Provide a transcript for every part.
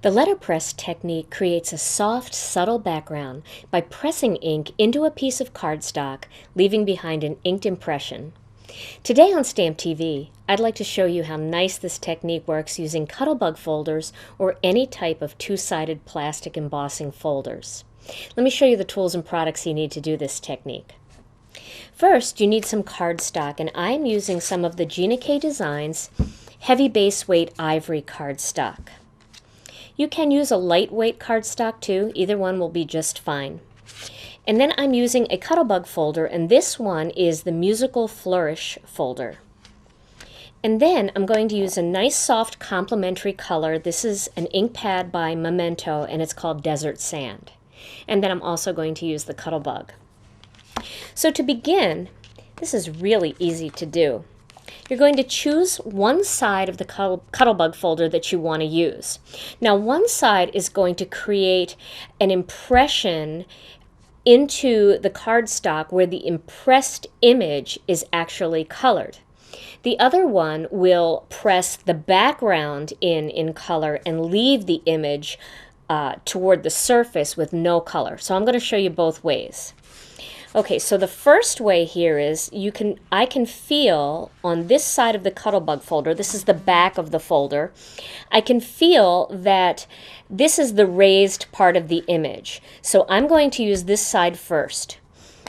The letterpress technique creates a soft, subtle background by pressing ink into a piece of cardstock, leaving behind an inked impression. Today on Stamp TV, I'd like to show you how nice this technique works using Cuttlebug folders or any type of two-sided plastic embossing folders. Let me show you the tools and products you need to do this technique. First, you need some cardstock, and I'm using some of the Gina Designs heavy base weight ivory cardstock. You can use a lightweight cardstock too, either one will be just fine. And then I'm using a Cuttlebug folder, and this one is the Musical Flourish folder. And then I'm going to use a nice soft complementary color. This is an ink pad by Memento, and it's called Desert Sand. And then I'm also going to use the Cuttlebug. So to begin, this is really easy to do. You're going to choose one side of the Cuttlebug folder that you want to use. Now, one side is going to create an impression into the cardstock where the impressed image is actually colored. The other one will press the background in color and leave the image toward the surface with no color. So I'm going to show you both ways. Okay, so the first way here is I can feel on this side of the Cuttlebug folder, this is the back of the folder, I can feel that this is the raised part of the image. So I'm going to use this side first.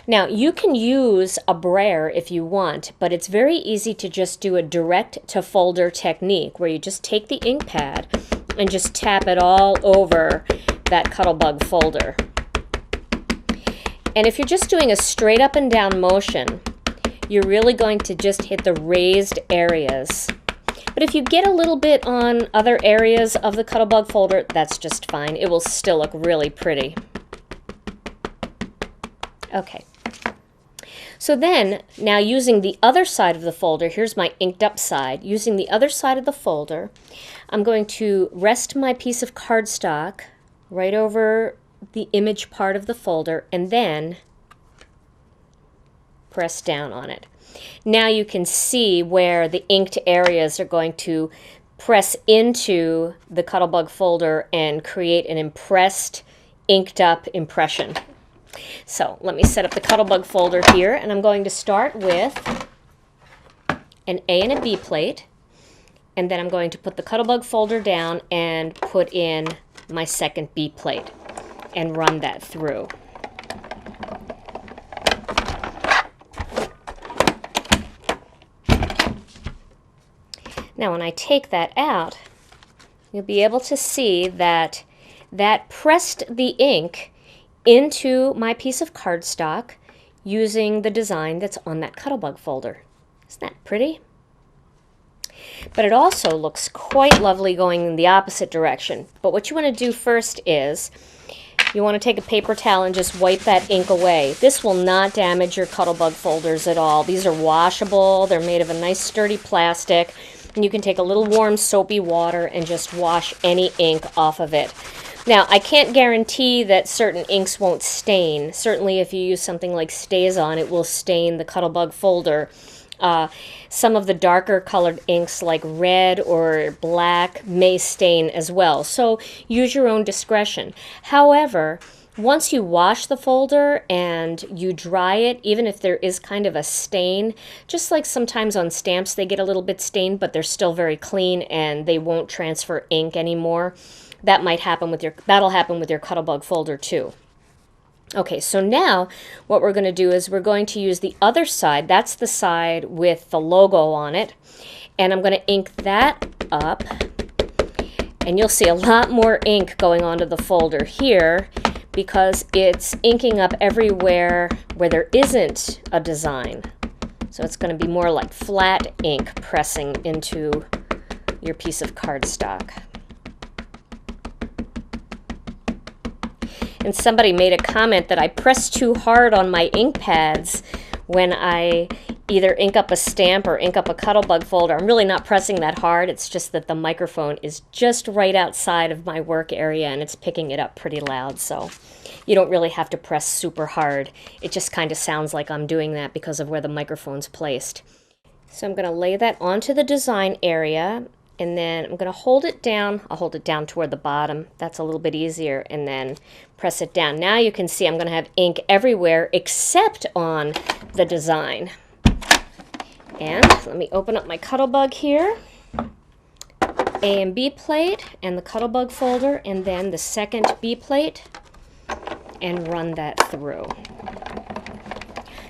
Now, you can use a brayer if you want, but it's very easy to just do a direct to folder technique where you just take the ink pad and just tap it all over that Cuttlebug folder. And if you're just doing a straight up and down motion, you're really going to just hit the raised areas. But if you get a little bit on other areas of the Cuttlebug folder, that's just fine. It will still look really pretty. Okay. So then, now using the other side of the folder, here's my inked up side. Using the other side of the folder, I'm going to rest my piece of cardstock right over the image part of the folder and then press down on it. Now you can see where the inked areas are going to press into the Cuttlebug folder and create an impressed, inked up impression. So let me set up the Cuttlebug folder here, and I'm going to start with an A and a B plate, and then I'm going to put the Cuttlebug folder down and put in my second B plate and run that through. Now when I take that out, you'll be able to see that that pressed the ink into my piece of cardstock using the design that's on that Cuttlebug folder. Isn't that pretty? But it also looks quite lovely going in the opposite direction. But what you want to do first is you want to take a paper towel and just wipe that ink away. This will not damage your Cuttlebug folders at all. These are washable. They're made of a nice sturdy plastic. And you can take a little warm soapy water and just wash any ink off of it. Now, I can't guarantee that certain inks won't stain. Certainly if you use something like StazOn, it will stain the Cuttlebug folder. Some of the darker colored inks like red or black may stain as well. So use your own discretion. However, once you wash the folder and you dry it, even if there is kind of a stain, just like sometimes on stamps they get a little bit stained, but they're still very clean and they won't transfer ink anymore. That'll happen with your Cuttlebug folder too. Okay, so now what we're going to do is we're going to use the other side. That's the side with the logo on it. And I'm going to ink that up. And you'll see a lot more ink going onto the folder here because it's inking up everywhere where there isn't a design. So it's going to be more like flat ink pressing into your piece of cardstock. And somebody made a comment that I press too hard on my ink pads when I either ink up a stamp or ink up a Cuttlebug folder. I'm really not pressing that hard. It's just that the microphone is just right outside of my work area and it's picking it up pretty loud. So you don't really have to press super hard. It just kind of sounds like I'm doing that because of where the microphone's placed. So I'm going to lay that onto the design area. and then I'm going to hold it down. I'll hold it down toward the bottom. That's a little bit easier, and then press it down. Now you can see I'm going to have ink everywhere except on the design. And let me open up my Cuttlebug here. A and B plate and the Cuttlebug folder, and then the second B plate, and run that through.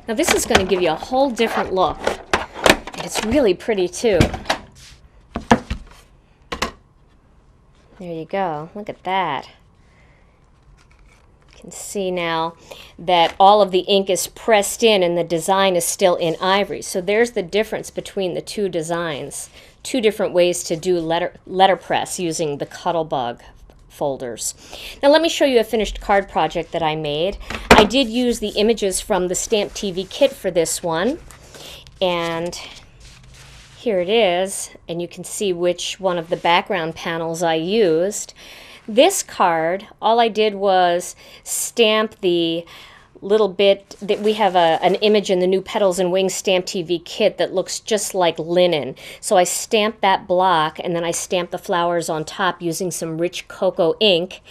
Now this is going to give you a whole different look. It's really pretty too. There you go. Look at that. You can see now that all of the ink is pressed in and the design is still in ivory. So there's the difference between the two designs. Two different ways to do letterpress using the Cuttlebug folders. Now let me show you a finished card project that I made. I did use the images from the Stamp TV kit for this one, and here it is, and you can see which one of the background panels I used. This card, all I did was stamp the little bit that we have an image in the New Petals and Wings Stamp TV kit that looks just like linen. So I stamped that block, and then I stamped the flowers on top using some rich cocoa ink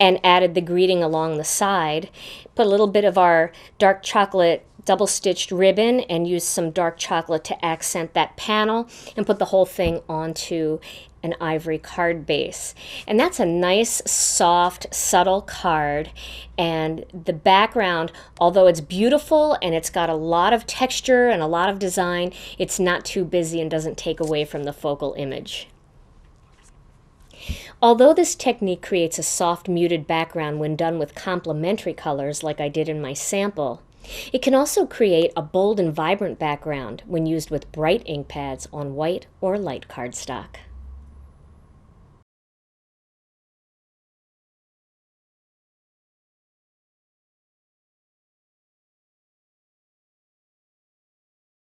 and added the greeting along the side. Put a little bit of our dark chocolate double-stitched ribbon and used some dark chocolate to accent that panel, and put the whole thing onto an ivory card base. And that's a nice, soft, subtle card. And the background, although it's beautiful and it's got a lot of texture and a lot of design, it's not too busy and doesn't take away from the focal image. Although this technique creates a soft, muted background when done with complementary colors like I did in my sample, it can also create a bold and vibrant background when used with bright ink pads on white or light cardstock.